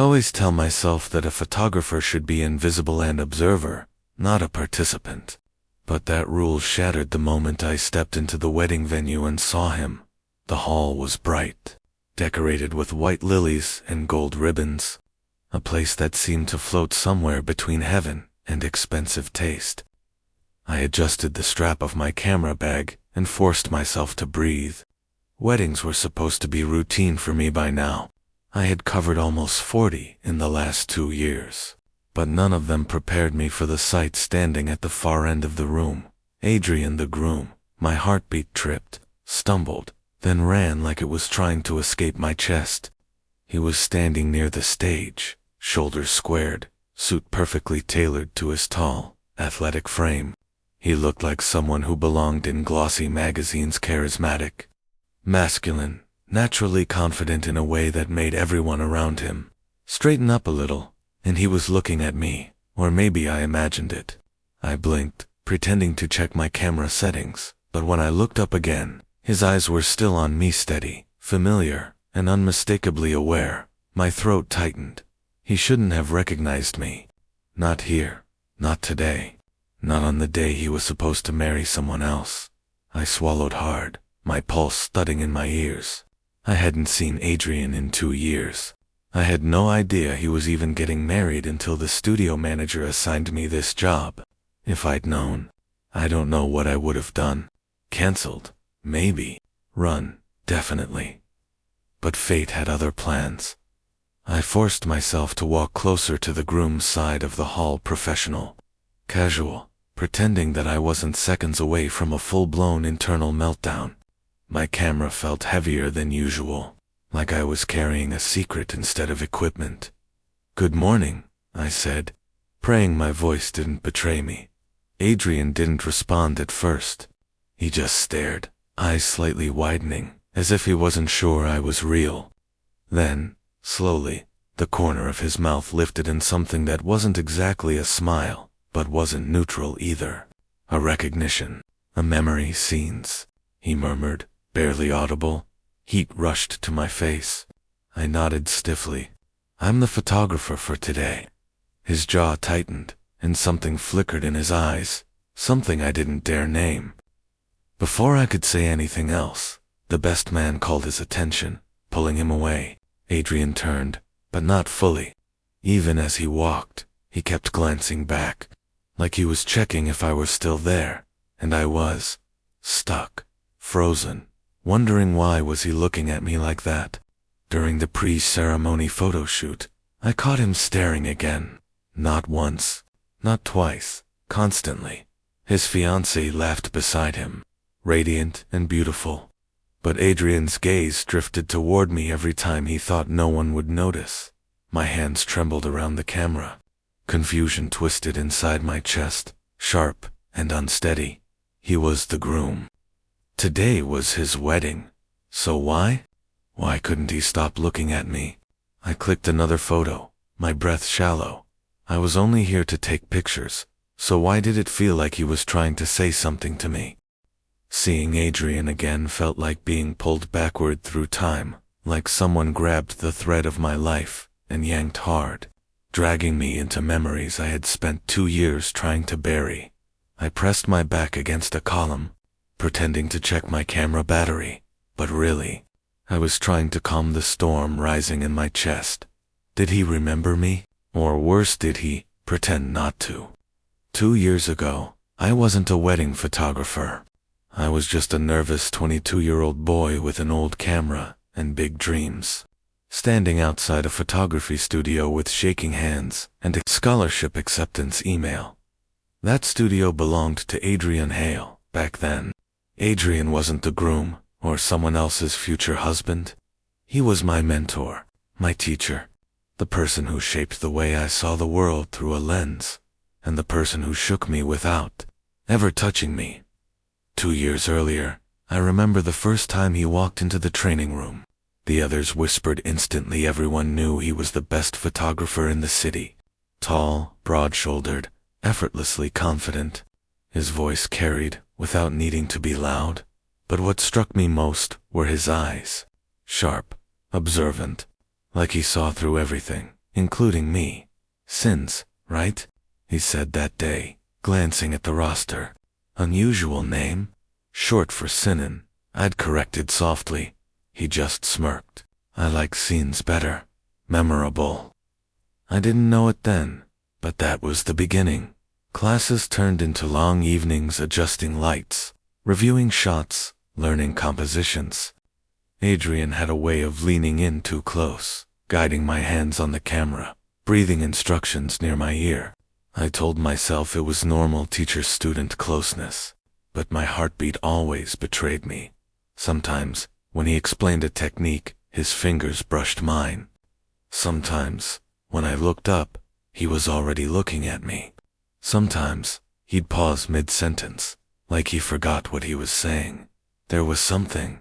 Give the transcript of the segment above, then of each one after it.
always tell myself that a photographer should be invisible and observer, not a participant. But that rule shattered the moment I stepped into the wedding venue and saw him. The hall was bright, decorated with white lilies and gold ribbons, a place that seemed to float somewhere between heaven and expensive taste. I adjusted the strap of my camera bag and forced myself to breathe. Weddings were supposed to be routine for me by now. I had covered almost 40 in the last 2 years, but none of them prepared me for the sight standing at the far end of the room. Adrian, the groom. My heartbeat tripped, stumbled, then ran like it was trying to escape my chest. He was standing near the stage, shoulders squared, suit perfectly tailored to his tall, athletic frame. He looked like someone who belonged in glossy magazines, charismatic, masculine, naturally confident in a way that made everyone around him straighten up a little, and he was looking at me, or maybe I imagined it. I blinked, pretending to check my camera settings, but when I looked up again, his eyes were still on me, steady, familiar, and unmistakably aware. My throat tightened. He shouldn't have recognized me. Not here, not today, not on the day he was supposed to marry someone else. I swallowed hard, my pulse thudding in my ears. I hadn't seen Adrian in 2 years. I had no idea he was even getting married until the studio manager assigned me this job. If I'd known, I don't know what I would have done. Cancelled, maybe. Run, definitely. But fate had other plans. I forced myself to walk closer to the groom's side of the hall, professional, casual, pretending that I wasn't seconds away from a full-blown internal meltdown. My camera felt heavier than usual, like I was carrying a secret instead of equipment. "Good morning," I said, praying my voice didn't betray me. Adrian didn't respond at first. He just stared, eyes slightly widening, as if he wasn't sure I was real. Then, slowly, the corner of his mouth lifted in something that wasn't exactly a smile, but wasn't neutral either. "A recognition, a memory, scenes," he murmured, barely audible. Heat rushed to my face. I nodded stiffly. "I'm the photographer for today." His jaw tightened, and something flickered in his eyes, something I didn't dare name. Before I could say anything else, the best man called his attention, pulling him away. Adrian turned, but not fully. Even as he walked, he kept glancing back, like he was checking if I were still there, and I was. Stuck, frozen, wondering why was he looking at me like that. During the pre-ceremony photo shoot, I caught him staring again. Not once, not twice, constantly. His fiancée laughed beside him, radiant and beautiful. But Adrian's gaze drifted toward me every time he thought no one would notice. My hands trembled around the camera. Confusion twisted inside my chest, sharp and unsteady. He was the groom. Today was his wedding. So why? Why couldn't he stop looking at me? I clicked another photo, my breath shallow. I was only here to take pictures, so why did it feel like he was trying to say something to me? Seeing Adrian again felt like being pulled backward through time, like someone grabbed the thread of my life and yanked hard, dragging me into memories I had spent 2 years trying to bury. I pressed my back against a column, pretending to check my camera battery, but really, I was trying to calm the storm rising in my chest. Did he remember me? Or worse, did he pretend not to? 2 years ago, I wasn't a wedding photographer. I was just a nervous 22-year-old boy with an old camera and big dreams, standing outside a photography studio with shaking hands and a scholarship acceptance email. That studio belonged to Adrian Hale back then. Adrian wasn't the groom or someone else's future husband. He was my mentor, my teacher, the person who shaped the way I saw the world through a lens, and the person who shook me without ever touching me. 2 years earlier, I remember the first time he walked into the training room. The others whispered instantly. Everyone knew he was the best photographer in the city. Tall, broad-shouldered, effortlessly confident. His voice carried without needing to be loud. But what struck me most were his eyes. Sharp, observant, like he saw through everything, including me. Sins, right? He said that day, glancing at the roster. Unusual name? Short for Sinin, I'd corrected softly. He just smirked. I like scenes better. Memorable. I didn't know it then, but that was the beginning. Classes turned into long evenings adjusting lights, reviewing shots, learning compositions. Adrian had a way of leaning in too close, guiding my hands on the camera, breathing instructions near my ear. I told myself it was normal teacher-student closeness, but my heartbeat always betrayed me. Sometimes, when he explained a technique, his fingers brushed mine. Sometimes, when I looked up, he was already looking at me. Sometimes, he'd pause mid-sentence, like he forgot what he was saying. There was something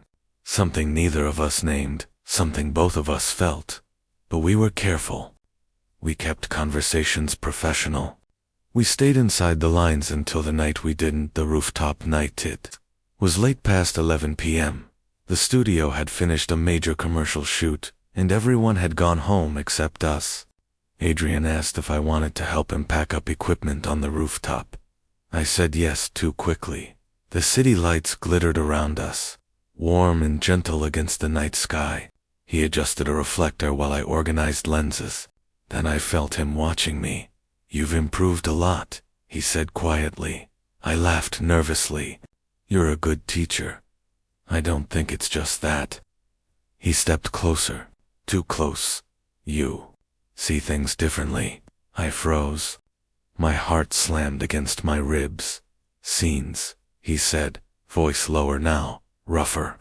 neither of us named, something both of us felt. But we were careful. We kept conversations professional. We stayed inside the lines until the night we didn't, the rooftop night. It was late past 11 p.m. The studio had finished a major commercial shoot, and everyone had gone home except us. Adrian asked if I wanted to help him pack up equipment on the rooftop. I said yes too quickly. The city lights glittered around us, warm and gentle against the night sky. He adjusted a reflector while I organized lenses. Then I felt him watching me. "You've improved a lot," he said quietly. I laughed nervously. "You're a good teacher." "I don't think it's just that." He stepped closer. Too close. "You see things differently." I froze. My heart slammed against my ribs. "Scenes," he said, voice lower now, rougher.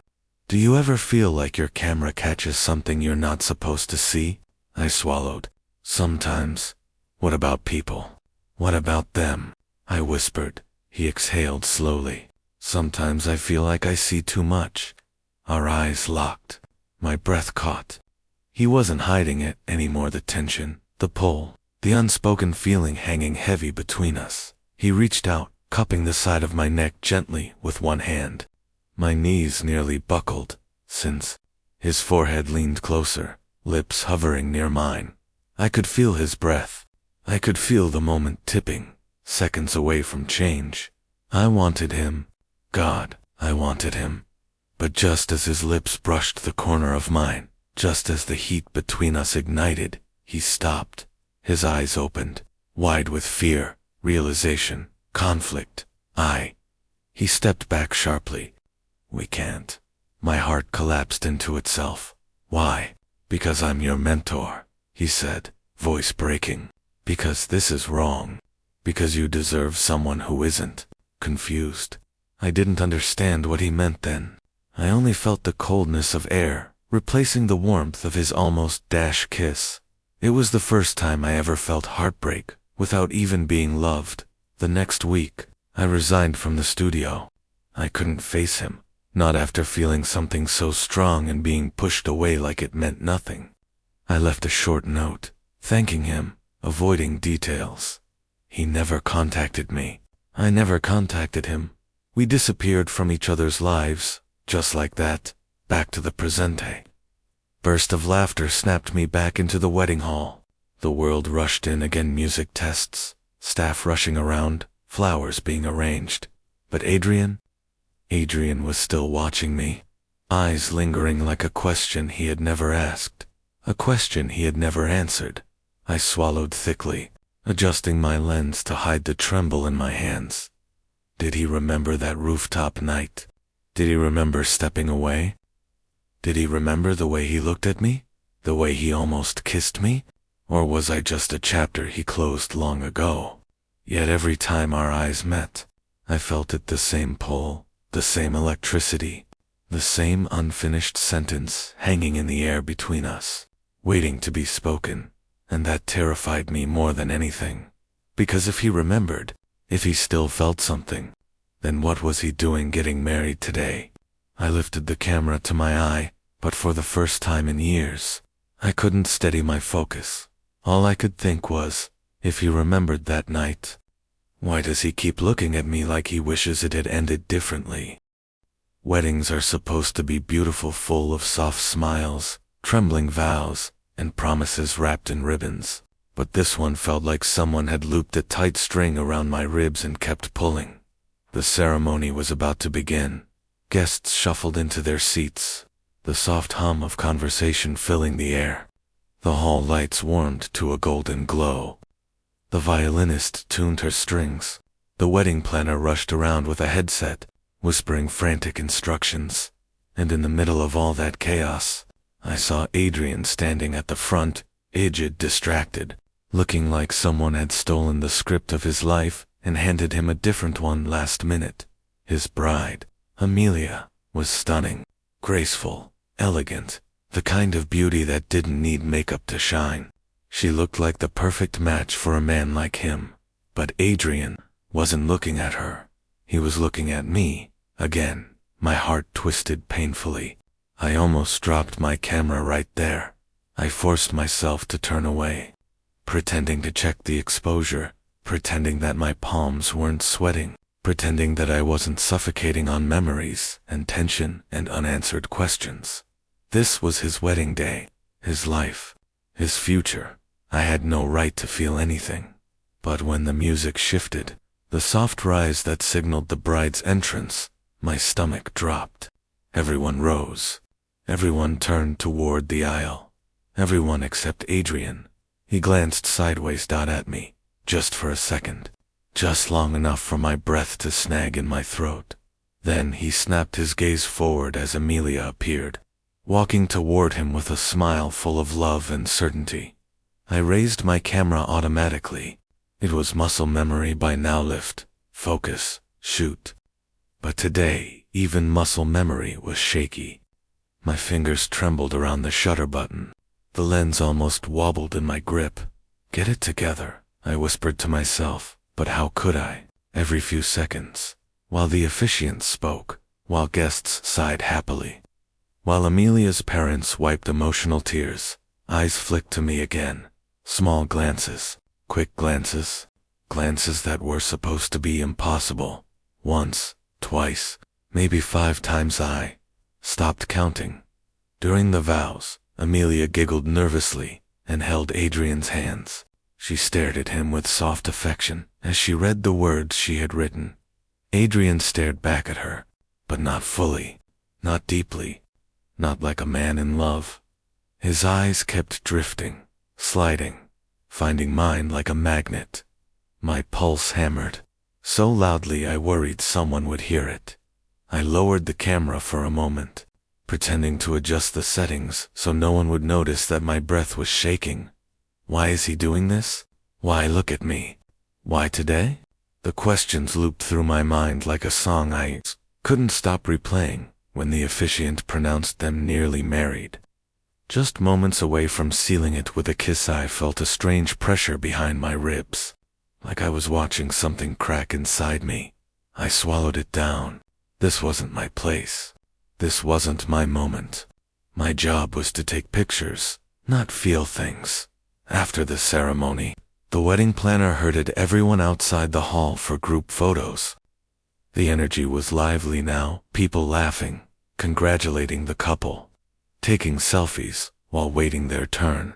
"Do you ever feel like your camera catches something you're not supposed to see?" I swallowed. "Sometimes." "What about people? What about them?" I whispered. He exhaled slowly. "Sometimes I feel like I see too much." Our eyes locked. My breath caught. He wasn't hiding it anymore, the tension, the pull, the unspoken feeling hanging heavy between us. He reached out, cupping the side of my neck gently with one hand. My knees nearly buckled, since his forehead leaned closer, lips hovering near mine. I could feel his breath. I could feel the moment tipping, seconds away from change. I wanted him. God, I wanted him. But just as his lips brushed the corner of mine, just as the heat between us ignited, he stopped. His eyes opened, wide with fear, realization, conflict. He stepped back sharply. "We can't." My heart collapsed into itself. "Why?" "Because I'm your mentor," he said, voice breaking. "Because this is wrong. Because you deserve someone who isn't." Confused. I didn't understand what he meant then. I only felt the coldness of air, replacing the warmth of his almost dash kiss. It was the first time I ever felt heartbreak, without even being loved. The next week, I resigned from the studio. I couldn't face him, not after feeling something so strong and being pushed away like it meant nothing. I left a short note, thanking him, avoiding details. He never contacted me. I never contacted him. We disappeared from each other's lives, just like that, back to the presente. Burst of laughter snapped me back into the wedding hall. The world rushed in again, music tests, staff rushing around, flowers being arranged. But Adrian was still watching me, eyes lingering like a question he had never asked, a question he had never answered. I swallowed thickly, adjusting my lens to hide the tremble in my hands. Did he remember that rooftop night? Did he remember stepping away? Did he remember the way he looked at me? The way he almost kissed me? Or was I just a chapter he closed long ago? Yet every time our eyes met, I felt it, the same pull, the same electricity, the same unfinished sentence hanging in the air between us, waiting to be spoken. And that terrified me more than anything. Because if he remembered, if he still felt something, then what was he doing getting married today? I lifted the camera to my eye, but for the first time in years, I couldn't steady my focus. All I could think was, if he remembered that night, why does he keep looking at me like he wishes it had ended differently? Weddings are supposed to be beautiful, full of soft smiles, trembling vows, and promises wrapped in ribbons. But this one felt like someone had looped a tight string around my ribs and kept pulling. The ceremony was about to begin. Guests shuffled into their seats, the soft hum of conversation filling the air. The hall lights warmed to a golden glow. The violinist tuned her strings. The wedding planner rushed around with a headset, whispering frantic instructions. And in the middle of all that chaos, I saw Adrian standing at the front, aged, distracted, looking like someone had stolen the script of his life and handed him a different one last minute. His bride, Amelia, was stunning, graceful, elegant, the kind of beauty that didn't need makeup to shine. She looked like the perfect match for a man like him. But Adrian wasn't looking at her. He was looking at me, again. My heart twisted painfully. I almost dropped my camera right there. I forced myself to turn away, pretending to check the exposure, pretending that my palms weren't sweating, pretending that I wasn't suffocating on memories and tension and unanswered questions. This was his wedding day, his life, his future. I had no right to feel anything. But when the music shifted, the soft rise that signaled the bride's entrance, my stomach dropped. Everyone rose. Everyone turned toward the aisle. Everyone except Adrian. He glanced sideways at me, just for a second, just long enough for my breath to snag in my throat. Then he snapped his gaze forward as Amelia appeared, walking toward him with a smile full of love and certainty. I raised my camera automatically. It was muscle memory by now. Lift, focus, shoot. But today, even muscle memory was shaky. My fingers trembled around the shutter button. The lens almost wobbled in my grip. Get it together, I whispered to myself, but how could I? Every few seconds, while the officiant spoke, while guests sighed happily, while Amelia's parents wiped emotional tears, eyes flicked to me again. Small glances, quick glances, glances that were supposed to be impossible. Once, twice, maybe 5 times. I stopped counting. During the vows, Amelia giggled nervously and held Adrian's hands. She stared at him with soft affection as she read the words she had written. Adrian stared back at her, but not fully, not deeply, not like a man in love. His eyes kept drifting, sliding, finding mine like a magnet. My pulse hammered, so loudly I worried someone would hear it. I lowered the camera for a moment, pretending to adjust the settings so no one would notice that my breath was shaking. Why is he doing this? Why look at me? Why today? The questions looped through my mind like a song I couldn't stop replaying when the officiant pronounced them nearly married. Just moments away from sealing it with a kiss, I felt a strange pressure behind my ribs, like I was watching something crack inside me. I swallowed it down. This wasn't my place. This wasn't my moment. My job was to take pictures, not feel things. After the ceremony, the wedding planner herded everyone outside the hall for group photos. The energy was lively now, people laughing, congratulating the couple, taking selfies while waiting their turn.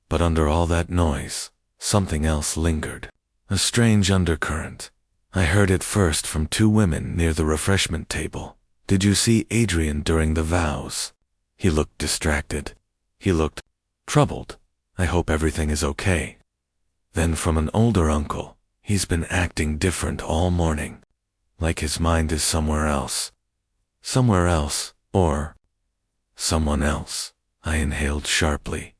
But under all that noise, something else lingered. A strange undercurrent. I heard it first from 2 women near the refreshment table. Did you see Adrian during the vows? He looked distracted. He looked troubled. I hope everything is okay. Then from an older uncle, he's been acting different all morning. Like his mind is somewhere else. Somewhere else, or someone else. I inhaled sharply.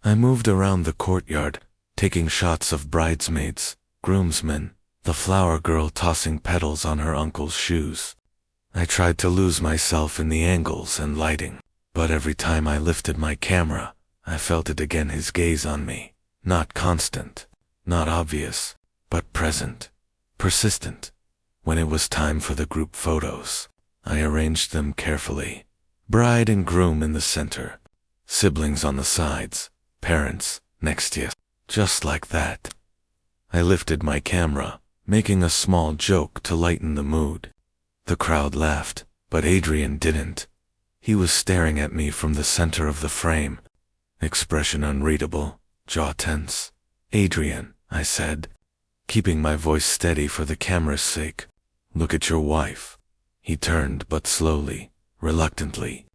I moved around the courtyard, taking shots of bridesmaids, groomsmen, the flower girl tossing petals on her uncle's shoes. I tried to lose myself in the angles and lighting, but every time I lifted my camera, I felt it again, his gaze on me. Not constant, not obvious, but present, persistent. When it was time for the group photos, I arranged them carefully. Bride and groom in the center, siblings on the sides, parents next to you, just like that. I lifted my camera, making a small joke to lighten the mood. The crowd laughed, but Adrian didn't. He was staring at me from the center of the frame, expression unreadable, jaw tense. "Adrian," I said, keeping my voice steady for the camera's sake. "Look at your wife." He turned, but slowly, reluctantly.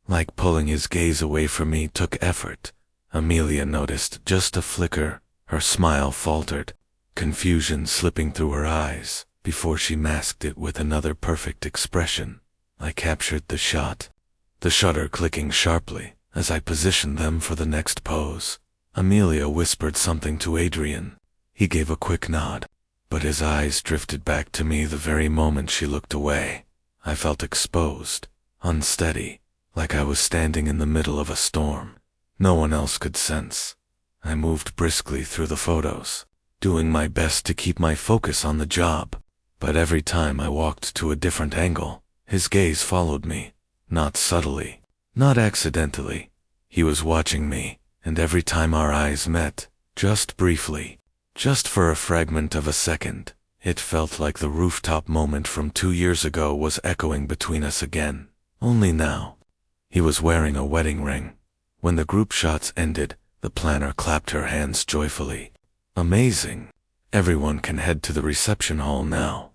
Like pulling his gaze away from me took effort. Amelia noticed just a flicker. Her smile faltered, confusion slipping through her eyes, before she masked it with another perfect expression. I captured the shot, the shutter clicking sharply as I positioned them for the next pose. Amelia whispered something to Adrian. He gave a quick nod, but his eyes drifted back to me the very moment she looked away. I felt exposed, unsteady, like I was standing in the middle of a storm no one else could sense. I moved briskly through the photos, doing my best to keep my focus on the job, but every time I walked to a different angle, his gaze followed me, not subtly, not accidentally. He was watching me, and every time our eyes met, just briefly, just for a fragment of a second, it felt like the rooftop moment from 2 years ago was echoing between us again. Only now, he was wearing a wedding ring. When the group shots ended, the planner clapped her hands joyfully. "Amazing. Everyone can head to the reception hall now."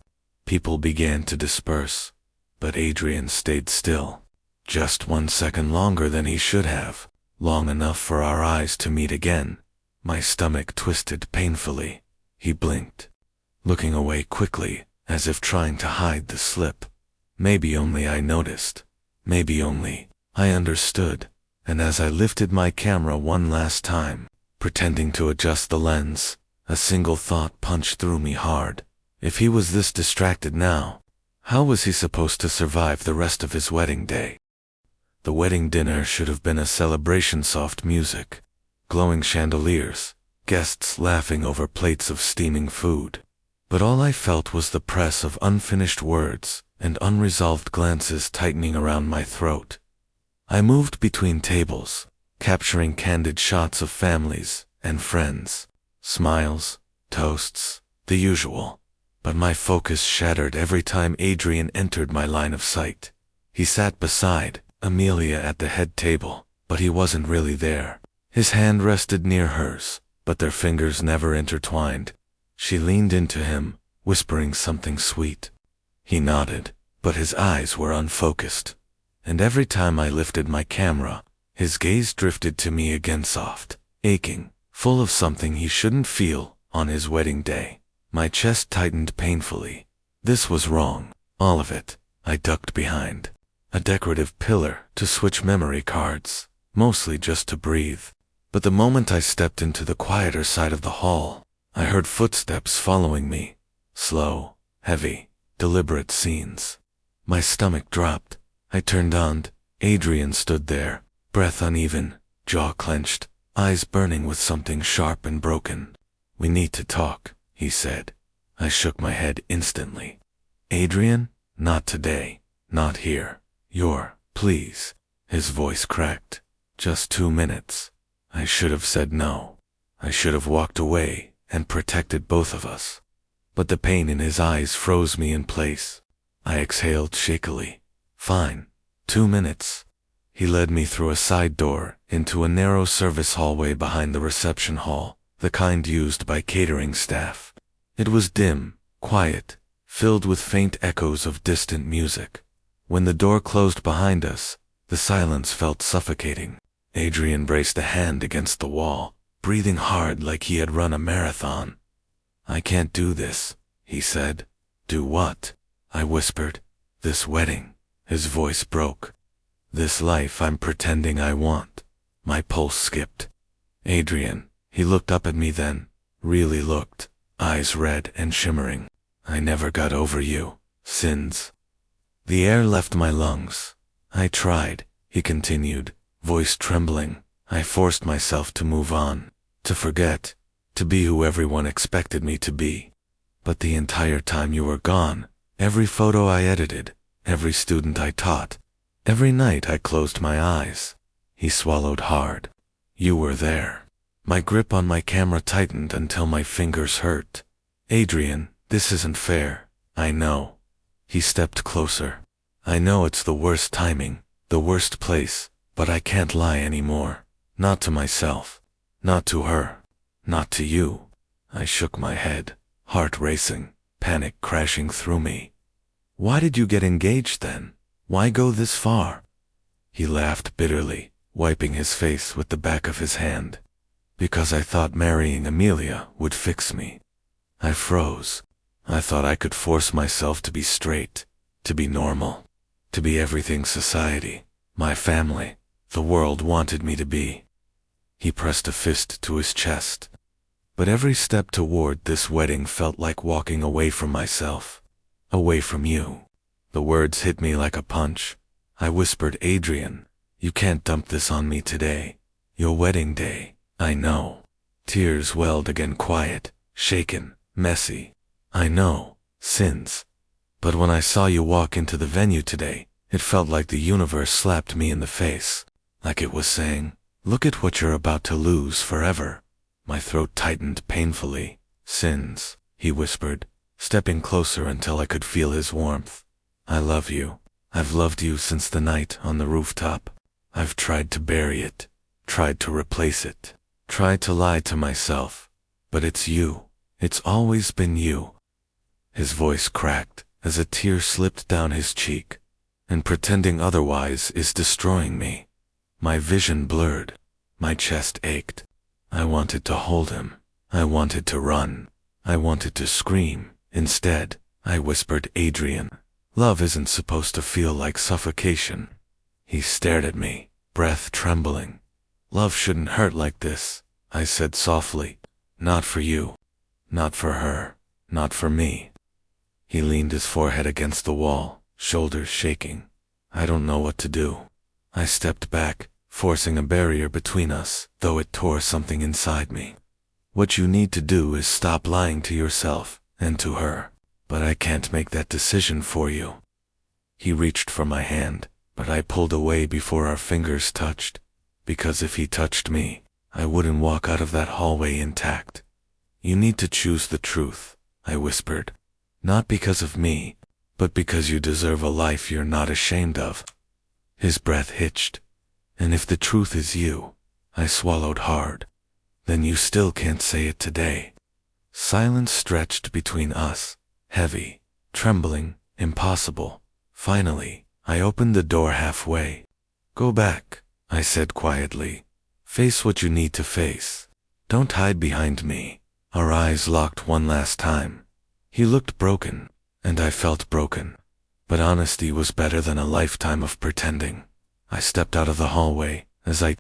People began to disperse, but Adrian stayed still. Just 1 second longer than he should have, long enough for our eyes to meet again. My stomach twisted painfully. He blinked, looking away quickly, as if trying to hide the slip. Maybe only I noticed. Maybe only I understood. And as I lifted my camera one last time, pretending to adjust the lens, a single thought punched through me hard. If he was this distracted now, how was he supposed to survive the rest of his wedding day? The wedding dinner should have been a celebration, soft music, glowing chandeliers, guests laughing over plates of steaming food. But all I felt was the press of unfinished words and unresolved glances tightening around my throat. I moved between tables, capturing candid shots of families and friends, smiles, toasts, the usual. But my focus shattered every time Adrian entered my line of sight. He sat beside Amelia at the head table, but he wasn't really there. His hand rested near hers, but their fingers never intertwined. She leaned into him, whispering something sweet. He nodded, but his eyes were unfocused. And every time I lifted my camera, his gaze drifted to me again, soft, aching, full of something he shouldn't feel on his wedding day. My chest tightened painfully. This was wrong, all of it. I ducked behind a decorative pillar to switch memory cards, mostly just to breathe. But the moment I stepped into the quieter side of the hall, I heard footsteps following me. Slow, heavy, deliberate scenes. My stomach dropped. I turned on. Adrian stood there, breath uneven, jaw clenched, eyes burning with something sharp and broken. "We need to talk," he said. I shook my head instantly. "Adrian, not today, not here. Please." His voice cracked. "Just 2 minutes." I should have said no. I should have walked away and protected both of us. But the pain in his eyes froze me in place. I exhaled shakily. "Fine. 2 minutes." He led me through a side door into a narrow service hallway behind the reception hall, the kind used by catering staff. It was dim, quiet, filled with faint echoes of distant music. When the door closed behind us, the silence felt suffocating. Adrian braced a hand against the wall, breathing hard like he had run a marathon. "I can't do this," he said. "Do what?" I whispered. "This wedding." His voice broke. "This life I'm pretending I want." My pulse skipped. "Adrian," he looked up at me then, really looked, eyes red and shimmering. "I never got over you, sins." The air left my lungs. "I tried," he continued, voice trembling. "I forced myself to move on, to forget, to be who everyone expected me to be. But the entire time you were gone, every photo I edited, every student I taught, every night I closed my eyes." He swallowed hard. "You were there." My grip on my camera tightened until my fingers hurt. "Adrian, this isn't fair. I know." He stepped closer. "I know it's the worst timing, the worst place, but I can't lie anymore. Not to myself. Not to her. Not to you. I shook my head, heart racing, panic crashing through me. Why did you get engaged then? Why go this far? He laughed bitterly, wiping his face with the back of his hand. Because I thought marrying Amelia would fix me. I froze. I thought I could force myself to be straight, to be normal, to be everything society, my family, the world wanted me to be. He pressed a fist to his chest. But every step toward this wedding felt like walking away from myself, away from you. The words hit me like a punch. I whispered, Adrian, you can't dump this on me today. Your wedding day, I know. Tears welled again, quiet, shaken, messy. I know, sins. But when I saw you walk into the venue today, it felt like the universe slapped me in the face, like it was saying, look at what you're about to lose forever. My throat tightened painfully. Sins, he whispered, stepping closer until I could feel his warmth. I love you. I've loved you since the night on the rooftop. I've tried to bury it, tried to replace it, tried to lie to myself. But it's you. It's always been you. His voice cracked as a tear slipped down his cheek. And pretending otherwise is destroying me. My vision blurred. My chest ached. I wanted to hold him. I wanted to run. I wanted to scream. Instead, I whispered, Adrian, love isn't supposed to feel like suffocation. He stared at me, breath trembling. Love shouldn't hurt like this, I said softly. Not for you. Not for her. Not for me. He leaned his forehead against the wall, shoulders shaking. I don't know what to do. I stepped back, forcing a barrier between us, though it tore something inside me. What you need to do is stop lying to yourself and to her. But I can't make that decision for you. He reached for my hand, but I pulled away before our fingers touched, because if he touched me, I wouldn't walk out of that hallway intact. You need to choose the truth, I whispered. Not because of me, but because you deserve a life you're not ashamed of. His breath hitched. And if the truth is you, I swallowed hard. Then you still can't say it today. Silence stretched between us, heavy, trembling, impossible. Finally, I opened the door halfway. Go back, I said quietly. Face what you need to face. Don't hide behind me. Our eyes locked one last time. He looked broken, and I felt broken. But honesty was better than a lifetime of pretending. I stepped out of the hallway. As I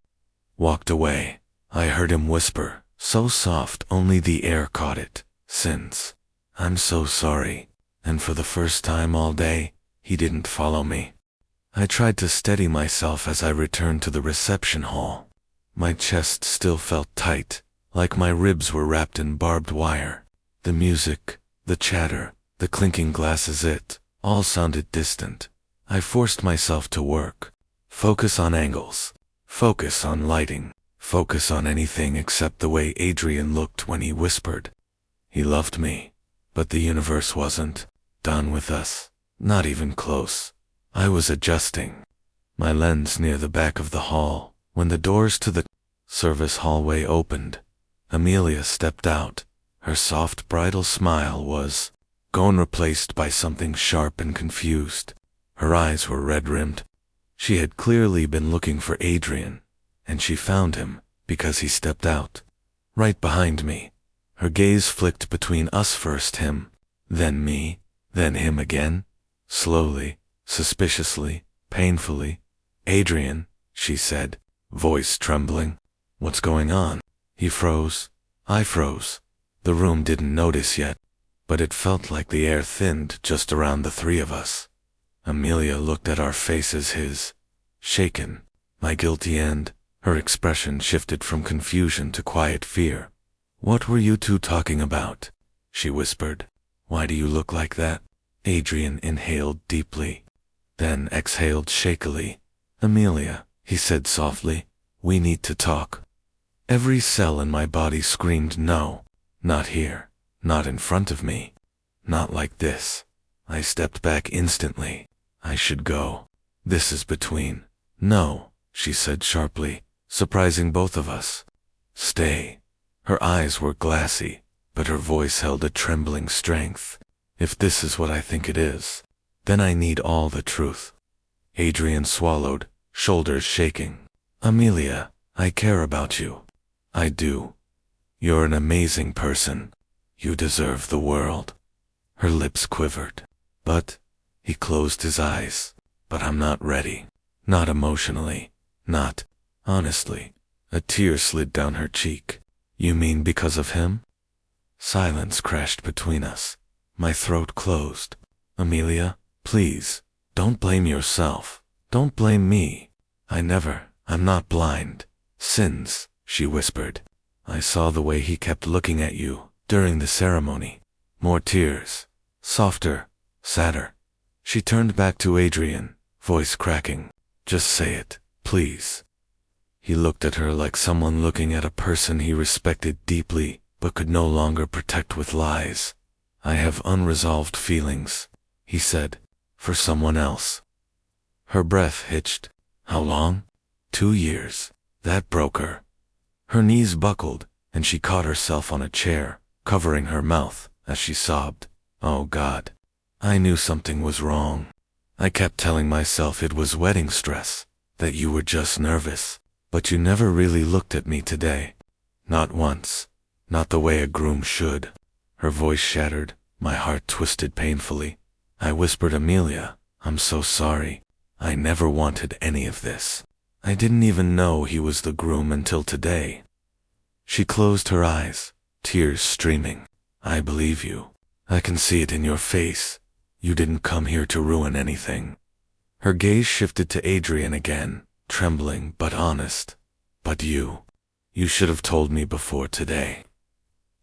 walked away, I heard him whisper, so soft only the air caught it. Sins. I'm so sorry. And for the first time all day, he didn't follow me. I tried to steady myself as I returned to the reception hall. My chest still felt tight, like my ribs were wrapped in barbed wire. The music, the chatter, the clinking glasses, it all sounded distant. I forced myself to work. Focus on angles. Focus on lighting. Focus on anything except the way Adrian looked when he whispered. He loved me, but the universe wasn't done with us. Not even close. I was adjusting my lens near the back of the hall when the doors to the service hallway opened. Amelia stepped out. Her soft bridal smile was gone, replaced by something sharp and confused. Her eyes were red-rimmed. She had clearly been looking for Adrian, and she found him because he stepped out. Right behind me. Her gaze flicked between us, first him, then me, then him again. Slowly, suspiciously, painfully. Adrian, she said, voice trembling. What's going on? He froze. I froze. The room didn't notice yet, but it felt like the air thinned just around the three of us. Amelia looked at our faces, his, shaken, my guilty end. Her expression shifted from confusion to quiet fear. What were you two talking about? She whispered. Why do you look like that? Adrian inhaled deeply, then exhaled shakily. Amelia, he said softly, we need to talk. Every cell in my body screamed no. Not here. Not in front of me. Not like this. I stepped back instantly. I should go. This is between. No, she said sharply. surprising both of us. Stay. Her eyes were glassy, but her voice held a trembling strength. If this is what I think it is, then I need all the truth. Adrian swallowed, shoulders shaking. Amelia, I care about you. I do. You're an amazing person. You deserve the world. Her lips quivered. But, he closed his eyes. But I'm not ready. Not emotionally. Not, honestly. A tear slid down her cheek. You mean because of him? Silence crashed between us. My throat closed. Amelia, please, don't blame yourself. Don't blame me. I'm not blind. Sins, she whispered. I saw the way he kept looking at you during the ceremony. More tears. Softer, sadder. She turned back to Adrian, voice cracking. Just say it, please. He looked at her like someone looking at a person he respected deeply, but could no longer protect with lies. I have unresolved feelings, he said, for someone else. Her breath hitched. How long? 2 years. That broke her. Her knees buckled, and she caught herself on a chair, covering her mouth, as she sobbed. Oh God. I knew something was wrong. I kept telling myself it was wedding stress, that you were just nervous, but you never really looked at me today. Not once. Not the way a groom should. Her voice shattered, my heart twisted painfully. I whispered, Amelia, I'm so sorry. I never wanted any of this. I didn't even know he was the groom until today. She closed her eyes, tears streaming. I believe you. I can see it in your face. You didn't come here to ruin anything. Her gaze shifted to Adrian again, trembling but honest. But you should have told me before today.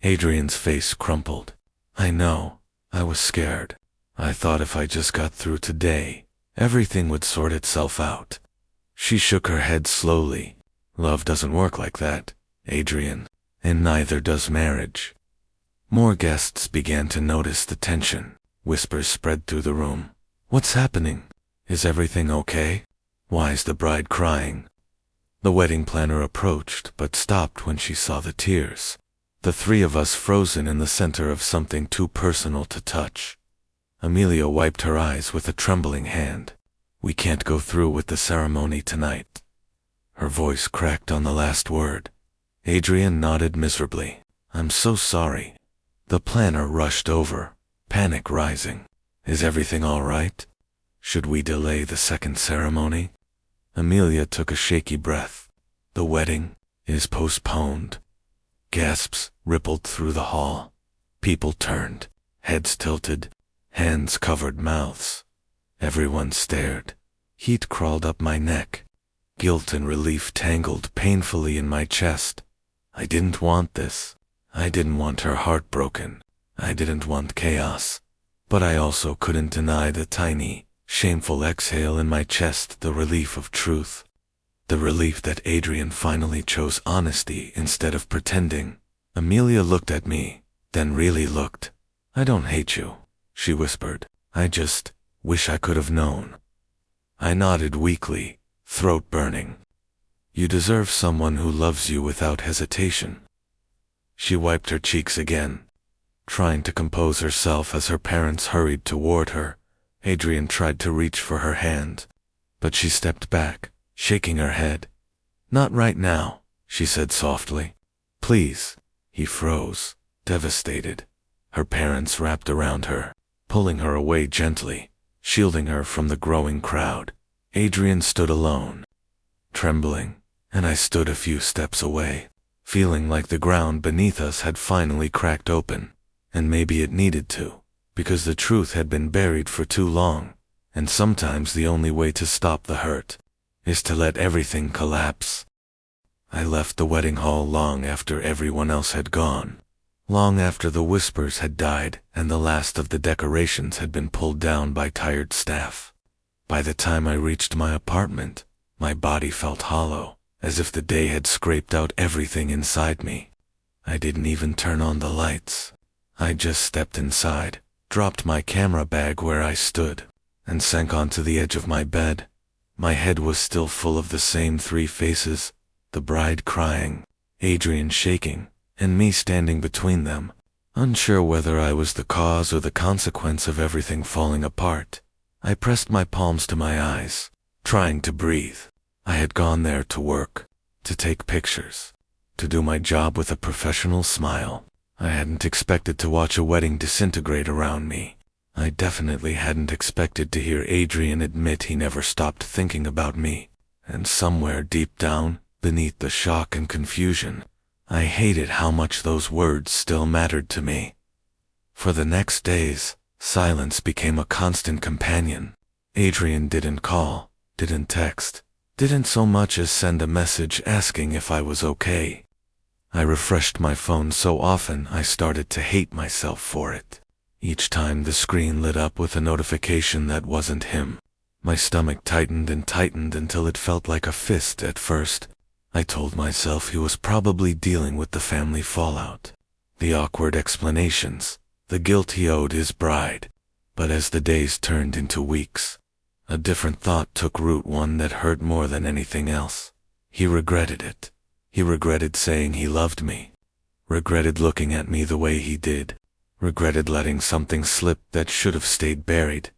Adrian's face crumpled. I know. I was scared. I thought if I just got through today, everything would sort itself out. She shook her head slowly. Love doesn't work like that, Adrian, and neither does marriage. More guests began to notice the tension. Whispers spread through the room. What's happening? Is everything okay? Why is the bride crying? The wedding planner approached but stopped when she saw the tears. The three of us frozen in the center of something too personal to touch. Amelia wiped her eyes with a trembling hand. We can't go through with the ceremony tonight. Her voice cracked on the last word. Adrian nodded miserably. I'm so sorry. The planner rushed over, panic rising. Is everything all right? Should we delay the second ceremony? Amelia took a shaky breath. The wedding is postponed. Gasps rippled through the hall. People turned, heads tilted, hands covered mouths. Everyone stared. Heat crawled up my neck. Guilt and relief tangled painfully in my chest. I didn't want this. I didn't want her heart broken. I didn't want chaos. But I also couldn't deny the tiny, shameful exhale in my chest, the relief of truth. The relief that Adrian finally chose honesty instead of pretending. Amelia looked at me, then really looked. I don't hate you, she whispered. I just wish I could have known. I nodded weakly, throat burning. You deserve someone who loves you without hesitation. She wiped her cheeks again, trying to compose herself as her parents hurried toward her. Adrian tried to reach for her hand, but she stepped back, shaking her head. Not right now, she said softly. Please. He froze, devastated. Her parents wrapped around her, pulling her away gently, shielding her from the growing crowd. Adrian stood alone, trembling, and I stood a few steps away, feeling like the ground beneath us had finally cracked open. And maybe it needed to, because the truth had been buried for too long, and sometimes the only way to stop the hurt is to let everything collapse. I left the wedding hall long after everyone else had gone, long after the whispers had died and the last of the decorations had been pulled down by tired staff. By the time I reached my apartment, my body felt hollow, as if the day had scraped out everything inside me. I didn't even turn on the lights. I just stepped inside, dropped my camera bag where I stood, and sank onto the edge of my bed. My head was still full of the same 3 faces, the bride crying, Adrian shaking, and me standing between them, unsure whether I was the cause or the consequence of everything falling apart. I pressed my palms to my eyes, trying to breathe. I had gone there to work, to take pictures, to do my job with a professional smile. I hadn't expected to watch a wedding disintegrate around me. I definitely hadn't expected to hear Adrian admit he never stopped thinking about me. And somewhere deep down, beneath the shock and confusion, I hated how much those words still mattered to me. For the next days, silence became a constant companion. Adrian didn't call, didn't text, didn't so much as send a message asking if I was okay. I refreshed my phone so often I started to hate myself for it. Each time the screen lit up with a notification that wasn't him, my stomach tightened and tightened until it felt like a fist at first. I told myself he was probably dealing with the family fallout, the awkward explanations, the guilt he owed his bride. But as the days turned into weeks, a different thought took root, one that hurt more than anything else. He regretted it. He regretted saying he loved me, regretted looking at me the way he did, regretted letting something slip that should have stayed buried.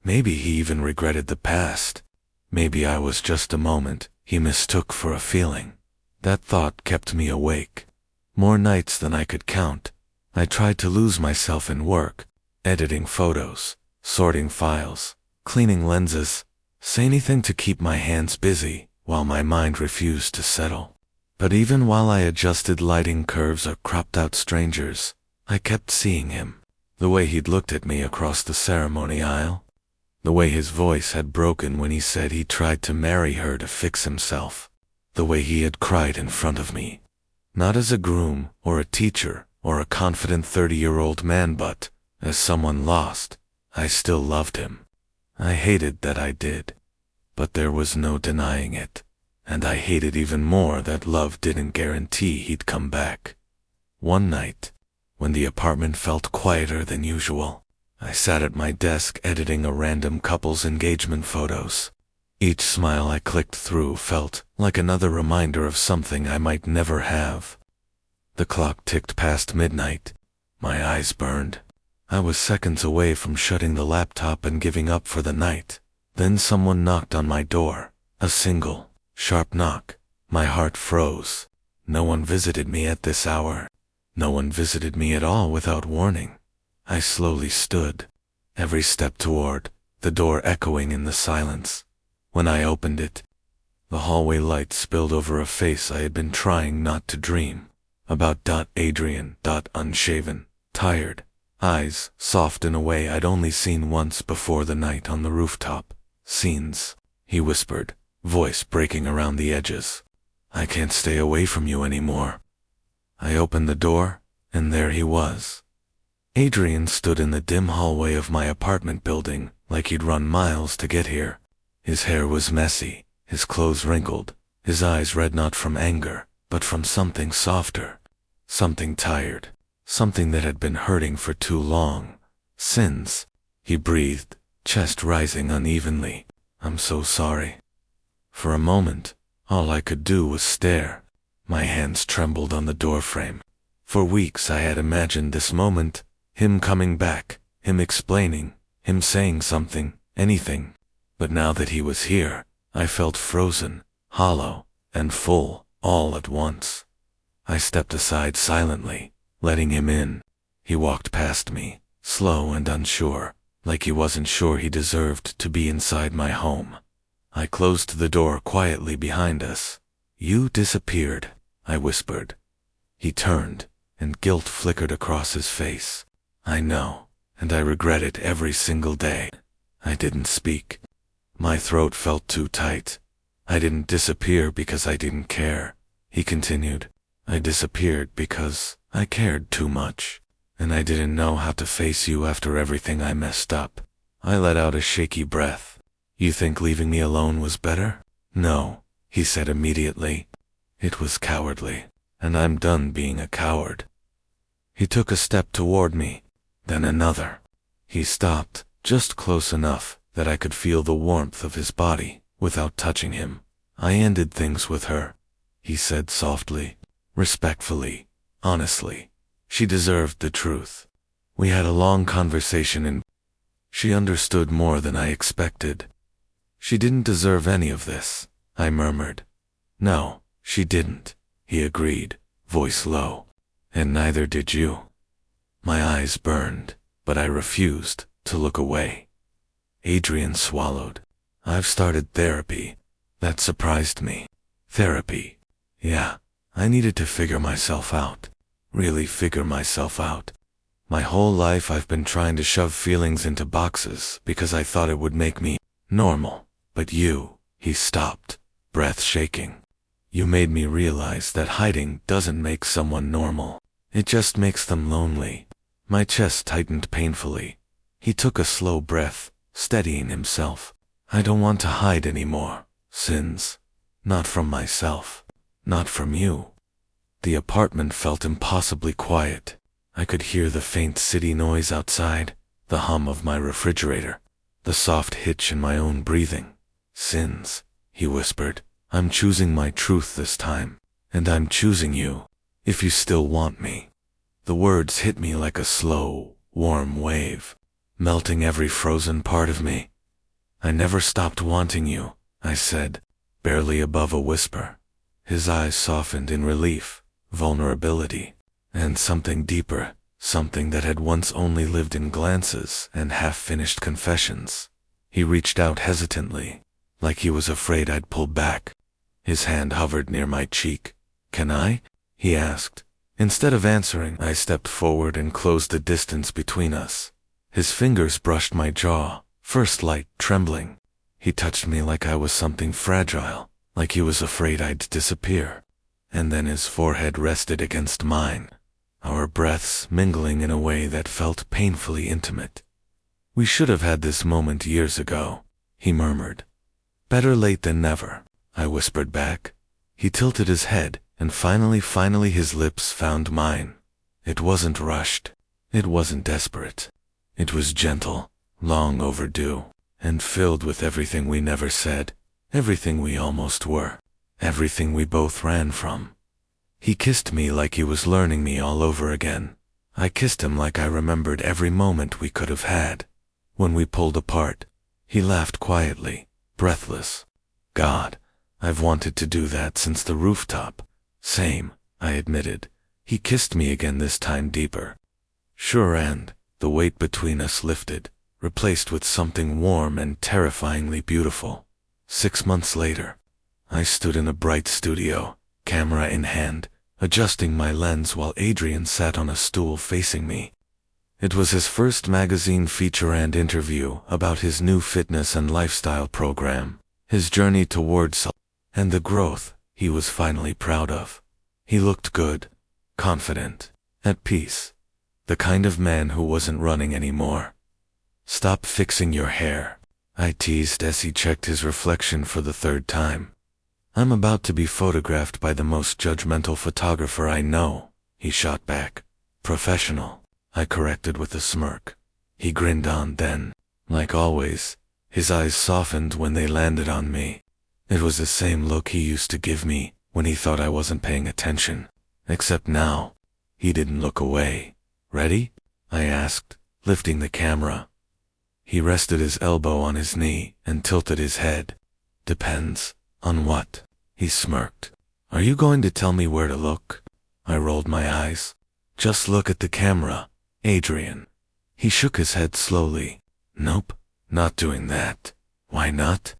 Maybe he even regretted the past. Maybe I was just a moment he mistook for a feeling. That thought kept me awake. More nights than I could count. I tried to lose myself in work, editing photos, sorting files, cleaning lenses, say anything to keep my hands busy while my mind refused to settle. But even while I adjusted lighting curves or cropped out strangers, I kept seeing him. The way he'd looked at me across the ceremony aisle, the way his voice had broken when he said he tried to marry her to fix himself, the way he had cried in front of me, not as a groom or a teacher or a confident 30-year-old man, but as someone lost. I still loved him. I hated that I did, but there was no denying it. And I hated even more that love didn't guarantee he'd come back. One night, when the apartment felt quieter than usual, I sat at my desk editing a random couple's engagement photos. Each smile I clicked through felt like another reminder of something I might never have. The clock ticked past midnight. My eyes burned. I was seconds away from shutting the laptop and giving up for the night. Then someone knocked on my door. A single, sharp knock. My heart froze. No one visited me at this hour. No one visited me at all without warning. I slowly stood, every step toward the door echoing in the silence. When I opened it, the hallway light spilled over a face I had been trying not to dream about. Adrian, unshaven, tired, eyes soft in a way I'd only seen once before the night on the rooftop. Scenes, he whispered, voice breaking around the edges. I can't stay away from you anymore. I opened the door, and there he was. Adrian stood in the dim hallway of my apartment building like he'd run miles to get here. His hair was messy, his clothes wrinkled, his eyes red not from anger, but from something softer, something tired, something that had been hurting for too long. Sins, he breathed, chest rising unevenly. I'm so sorry. For a moment, all I could do was stare. My hands trembled on the doorframe. For weeks I had imagined this moment, him coming back, him explaining, him saying something, anything. But now that he was here, I felt frozen, hollow, and full, all at once. I stepped aside silently, letting him in. He walked past me, slow and unsure, like he wasn't sure he deserved to be inside my home. I closed the door quietly behind us. You disappeared, I whispered. He turned, and guilt flickered across his face. I know, and I regret it every single day. I didn't speak. My throat felt too tight. I didn't disappear because I didn't care, he continued. I disappeared because I cared too much, and I didn't know how to face you after everything I messed up. I let out a shaky breath. You think leaving me alone was better? No, he said immediately. It was cowardly, and I'm done being a coward. He took a step toward me, then another. He stopped, just close enough that I could feel the warmth of his body without touching him. I ended things with her, he said softly, respectfully, honestly. She deserved the truth. We had a long conversation and she understood more than I expected. She didn't deserve any of this, I murmured. No, she didn't, he agreed, voice low. And neither did you. My eyes burned, but I refused to look away. Adrian swallowed. I've started therapy. That surprised me. Therapy. Yeah, I needed to figure myself out. Really figure myself out. My whole life I've been trying to shove feelings into boxes because I thought it would make me normal. But you, he stopped, breath shaking. You made me realize that hiding doesn't make someone normal. It just makes them lonely. My chest tightened painfully. He took a slow breath, steadying himself. I don't want to hide anymore, Sins. Not from myself. Not from you. The apartment felt impossibly quiet. I could hear the faint city noise outside, the hum of my refrigerator, the soft hitch in my own breathing. Sins, he whispered. I'm choosing my truth this time, and I'm choosing you, if you still want me. The words hit me like a slow, warm wave, melting every frozen part of me. I never stopped wanting you, I said, barely above a whisper. His eyes softened in relief, vulnerability, and something deeper, something that had once only lived in glances and half-finished confessions. He reached out hesitantly, like he was afraid I'd pull back. His hand hovered near my cheek. Can I? He asked. Instead of answering, I stepped forward and closed the distance between us. His fingers brushed my jaw, first light, trembling. He touched me like I was something fragile, like he was afraid I'd disappear. And then his forehead rested against mine, our breaths mingling in a way that felt painfully intimate. We should have had this moment years ago, he murmured. Better late than never, I whispered back. He tilted his head, and finally his lips found mine. It wasn't rushed. It wasn't desperate. It was gentle, long overdue, and filled with everything we never said, everything we almost were, everything we both ran from. He kissed me like he was learning me all over again. I kissed him like I remembered every moment we could have had. When we pulled apart, he laughed quietly, breathless. God, I've wanted to do that since the rooftop. Same, I admitted. He kissed me again, this time deeper. Sure, and the weight between us lifted, replaced with something warm and terrifyingly beautiful. 6 months later, I stood in a bright studio, camera in hand, adjusting my lens while Adrian sat on a stool facing me. It was his first magazine feature and interview about his new fitness and lifestyle program, his journey towards and the growth he was finally proud of. He looked good, confident, at peace, the kind of man who wasn't running anymore. Stop fixing your hair, I teased as he checked his reflection for the 3rd time. I'm about to be photographed by the most judgmental photographer I know, he shot back. Professional, I corrected with a smirk. He grinned on then. Like always, his eyes softened when they landed on me. It was the same look he used to give me when he thought I wasn't paying attention. Except now, he didn't look away. Ready? I asked, lifting the camera. He rested his elbow on his knee and tilted his head. Depends. On what? He smirked. Are you going to tell me where to look? I rolled my eyes. Just look at the camera, Adrian. He shook his head slowly. Nope, not doing that. Why not?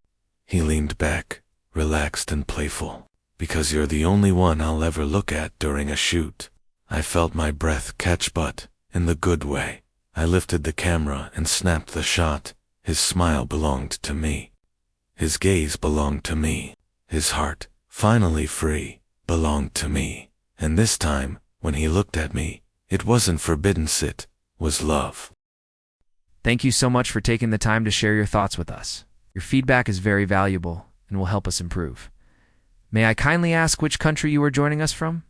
He leaned back, relaxed and playful. Because you're the only one I'll ever look at during a shoot. I felt my breath catch, but in the good way. I lifted the camera and snapped the shot. His smile belonged to me. His gaze belonged to me. His heart, finally free, belonged to me. And this time, when he looked at me, it wasn't forbidden, it was love. Thank you so much for taking the time to share your thoughts with us. Your feedback is very valuable and will help us improve. May I kindly ask which country you are joining us from?